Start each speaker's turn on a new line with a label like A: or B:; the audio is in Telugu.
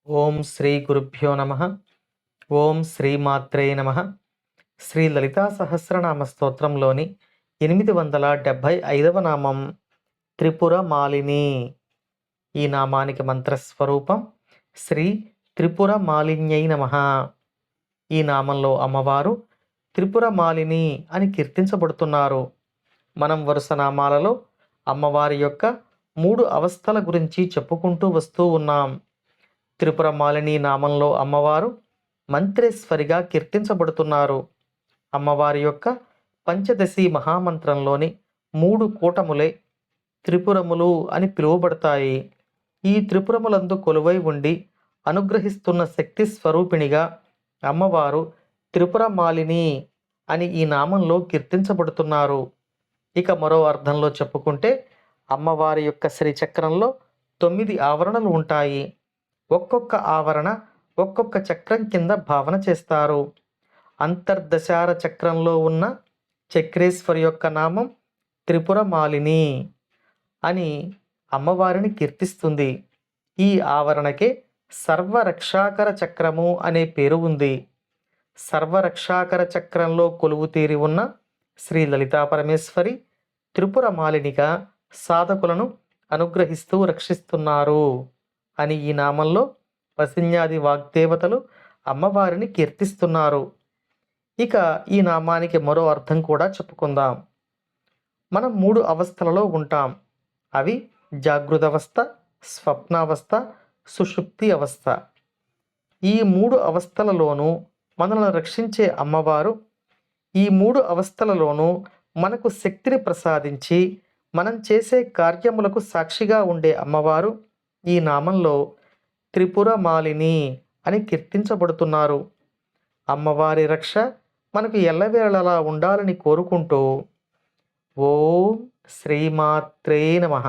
A: ఓం శ్రీ గురుభ్యో నమ. ఓం శ్రీమాత్రే నమ. శ్రీ లలితా సహస్రనామ స్తోత్రంలోని 875వ నామం త్రిపుర మాలిని. ఈ నామానికి మంత్రస్వరూపం శ్రీ త్రిపుర మాలిన్యై నమ. ఈ నామంలో అమ్మవారు త్రిపుర మాలిని అని కీర్తించబడుతున్నారు. మనం వరుస నామాలలో అమ్మవారి యొక్క 3 అవస్థల గురించి చెప్పుకుంటూ వస్తూ ఉన్నాం. త్రిపుర మాలిని నామంలో అమ్మవారు మంత్రేశ్వరిగా కీర్తించబడుతున్నారు. అమ్మవారి యొక్క పంచదశి మహామంత్రంలోని 3 కూటములే త్రిపురములు అని పిలువబడతాయి. ఈ త్రిపురములందు కొలువై ఉండి అనుగ్రహిస్తున్న శక్తి స్వరూపిణిగా అమ్మవారు త్రిపుర మాలిని అని ఈ నామంలో కీర్తించబడుతున్నారు. ఇక మరో అర్థంలో చెప్పుకుంటే అమ్మవారి యొక్క శ్రీచక్రంలో 9 ఆవరణలు ఉంటాయి. ఒక్కొక్క ఆవరణ ఒక్కొక్క చక్రం కింద భావన చేస్తారు. అంతర్దశార చక్రంలో ఉన్న చక్రేశ్వరి యొక్క నామం త్రిపుర మాలిని అని అమ్మవారిని కీర్తిస్తుంది. ఈ ఆవరణకే సర్వరక్షాకర చక్రము అనే పేరు ఉంది. సర్వరక్షాకర చక్రంలో కొలువు తీరి ఉన్న శ్రీ లలితా పరమేశ్వరి త్రిపుర మాలినిగా సాధకులను అనుగ్రహిస్తూ రక్షిస్తున్నారు అని ఈ నామంలో వసిన్యాది వాగ్దేవతలు అమ్మవారిని కీర్తిస్తున్నారు. ఇక ఈ నామానికి మరో అర్థం కూడా చెప్పుకుందాం. మనం 3 అవస్థలలో ఉంటాం. అవి జాగృత అవస్థ, స్వప్నావస్థ, సుషుప్తి అవస్థ. ఈ 3 అవస్థలలోనూ మనల్ని రక్షించే అమ్మవారు ఈ 3 అవస్థలలోనూ మనకు శక్తిని ప్రసాదించి మనం చేసే కార్యములకు సాక్షిగా ఉండే అమ్మవారు ఈ నామంలో త్రిపుర మాలిని అని కీర్తించబడుతున్నారు. అమ్మవారి రక్ష మనకు ఎల్లవేళలా ఉండాలని కోరుకుంటూ ఓం శ్రీమాత్రే నమః.